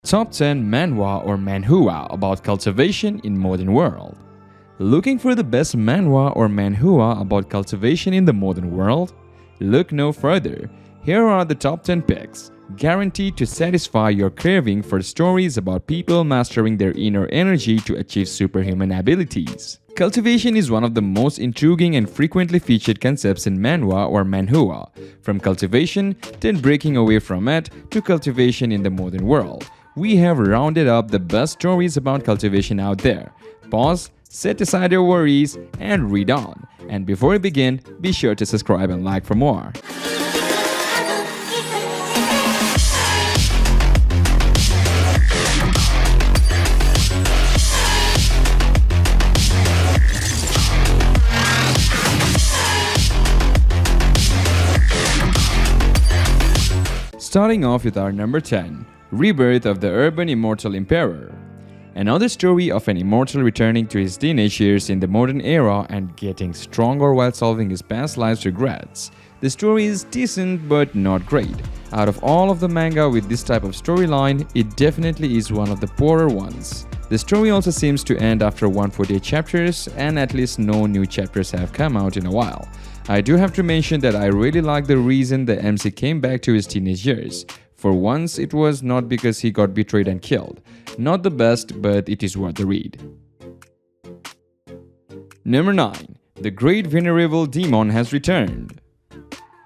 Top 10 Manhwa or Manhua about cultivation in modern world. Looking for the best Manhwa or Manhua about cultivation in the modern world? Look no further. Here are the top 10 picks, guaranteed to satisfy your craving for stories about people mastering their inner energy to achieve superhuman abilities. Cultivation is one of the most intriguing and frequently featured concepts in Manhwa or Manhua. From cultivation, then breaking away from it, to cultivation in the modern world. We have rounded up the best stories about cultivation out there. Pause, set aside your worries, and read on. And before we begin, be sure to subscribe and like for more. Starting off with our number 10, Rebirth of the Urban Immortal Emperor. Another story of an immortal returning to his teenage years in the modern era and getting stronger while solving his past life's regrets. The story is decent but not great. Out of all of the manga with this type of storyline, it definitely is one of the poorer ones. The story also seems to end after 148 chapters, and at least no new chapters have come out in a while. I do have to mention that I really like the reason the MC came back to his teenage years. For once, it was not because he got betrayed and killed. Not the best, but it is worth the read. Number 9. The Great Venerable Demon has returned.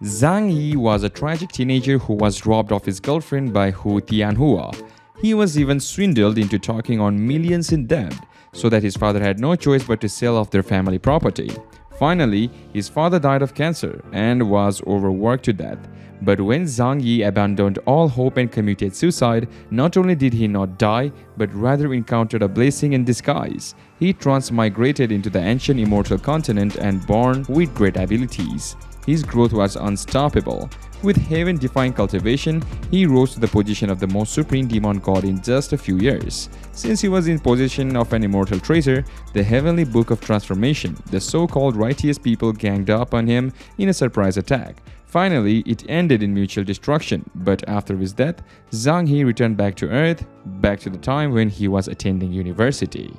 Zhang Yi was a tragic teenager who was robbed of his girlfriend by Hu Tianhua. He was even swindled into taking on millions in debt, so that his father had no choice but to sell off their family property. Finally, his father died of cancer and was overworked to death. But when Zhang Yi abandoned all hope and committed suicide, not only did he not die, but rather encountered a blessing in disguise. He transmigrated into the ancient immortal continent and born with great abilities. His growth was unstoppable. With heaven-defying cultivation, he rose to the position of the most supreme demon god in just a few years. Since he was in possession of an immortal treasure, the heavenly book of transformation, the so-called righteous people ganged up on him in a surprise attack. Finally, it ended in mutual destruction, but after his death, Zhang He returned back to Earth, back to the time when he was attending university.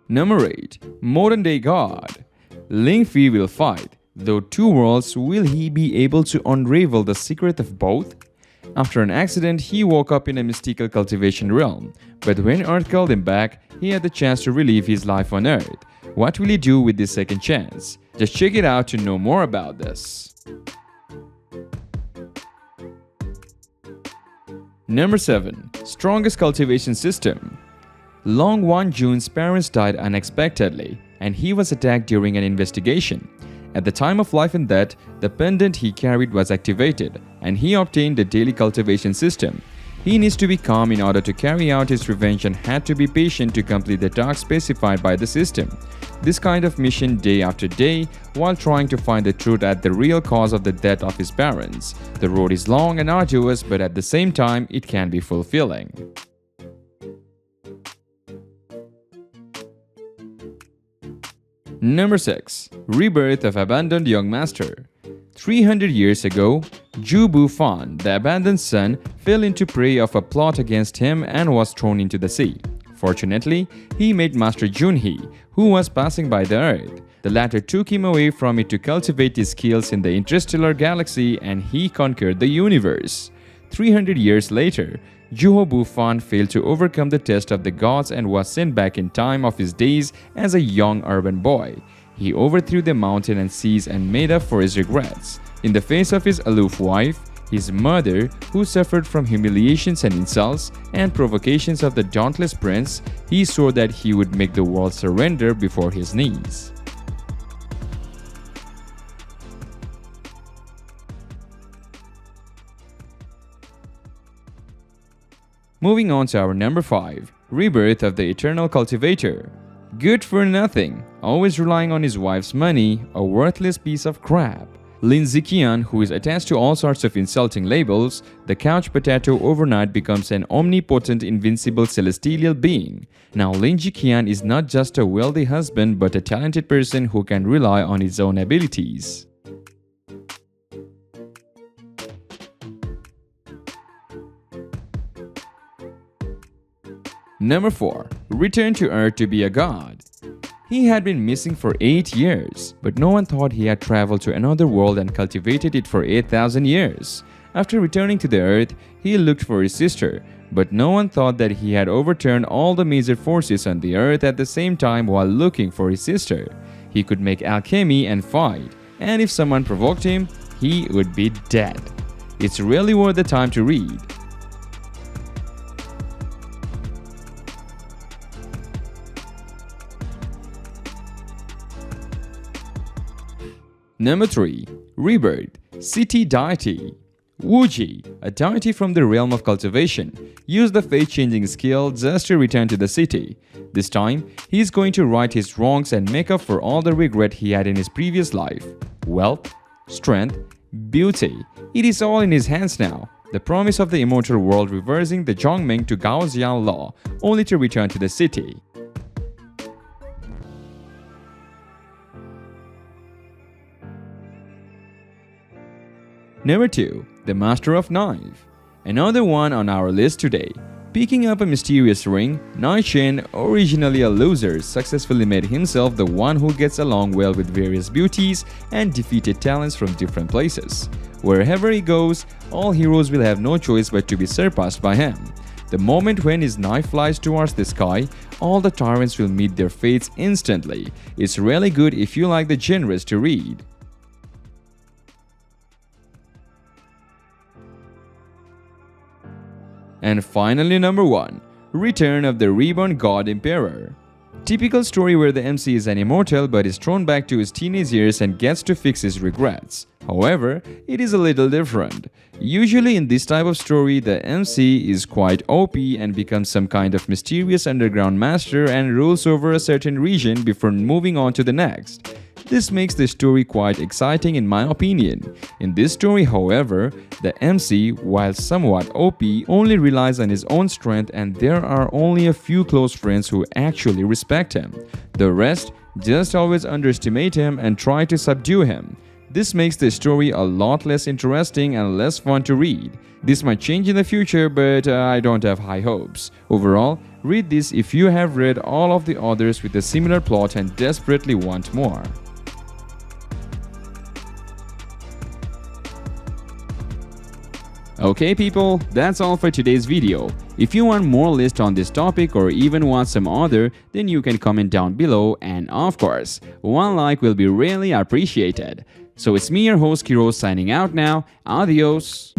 Number 8. Modern Day God. Ling Fi will fight, though two worlds. Will he be able to unravel the secret of both? After an accident, he woke up in a mystical cultivation realm, but when Earth called him back, he had the chance to relive his life on Earth. What will he do with this second chance? Just check it out to know more about this. Number 7. Strongest cultivation system. Long Wan Jun's parents died unexpectedly, and he was attacked during an investigation. At the time of life and death, the pendant he carried was activated, and he obtained the daily cultivation system. He needs to be calm in order to carry out his revenge and had to be patient to complete the task specified by the system. This kind of mission day after day while trying to find the truth at the real cause of the death of his parents. The road is long and arduous, but at the same time, it can be fulfilling. Number 6. Rebirth of Abandoned Young Master. 300 years ago, Zhu Bufan, the abandoned son, fell into prey of a plot against him and was thrown into the sea. Fortunately, he met Master Junhee, who was passing by the Earth. The latter took him away from it to cultivate his skills in the interstellar galaxy, and he conquered the universe. 300 years later, Zhu Bufan failed to overcome the test of the gods and was sent back in time of his days as a young urban boy. He overthrew the mountain and seas and made up for his regrets. In the face of his aloof wife, his mother, who suffered from humiliations and insults and provocations of the dauntless prince, he swore that he would make the world surrender before his knees. Moving on to our number 5, Rebirth of the Eternal Cultivator. Good for nothing, always relying on his wife's money, a worthless piece of crap. Lin Ziqian, who is attached to all sorts of insulting labels, the couch potato overnight becomes an omnipotent, invincible celestial being. Now Lin Ziqian is not just a wealthy husband but a talented person who can rely on his own abilities. Number 4. Return to Earth to be a god. He had been missing for 8 years, but no one thought he had traveled to another world and cultivated it for 8,000 years. After returning to the Earth, he looked for his sister, but no one thought that he had overturned all the major forces on the Earth at the same time while looking for his sister. He could make alchemy and fight, and if someone provoked him, he would be dead. It's really worth the time to read. Number 3. Rebirth, City Deity. Wuji, a deity from the realm of cultivation, used the fate-changing skill just to return to the city. This time, he is going to right his wrongs and make up for all the regret he had in his previous life. Wealth, strength, beauty, it is all in his hands now. The promise of the immortal world reversing the Zhongming to Gaoxian law, only to return to the city. Number 2. The Master of Knife. Another one on our list today. Picking up a mysterious ring, Nai Chen, originally a loser, successfully made himself the one who gets along well with various beauties and defeated talents from different places. Wherever he goes, all heroes will have no choice but to be surpassed by him. The moment when his knife flies towards the sky, all the tyrants will meet their fates instantly. It's really good if you like the genres to read. And finally, number 1. Return of the Reborn God Emperor. Typical story where the MC is an immortal but is thrown back to his teenage years and gets to fix his regrets. However, it is a little different. Usually in this type of story, the MC is quite OP and becomes some kind of mysterious underground master and rules over a certain region before moving on to the next. This makes the story quite exciting in my opinion. In this story, however, the MC, while somewhat OP, only relies on his own strength and there are only a few close friends who actually respect him. The rest just always underestimate him and try to subdue him. This makes the story a lot less interesting and less fun to read. This might change in the future, but I don't have high hopes. Overall, read this if you have read all of the others with a similar plot and desperately want more. Okay people, that's all for today's video. If you want more list on this topic or even want some other, then you can comment down below and of course, one like will be really appreciated. So it's me your host Kiro signing out now. Adios!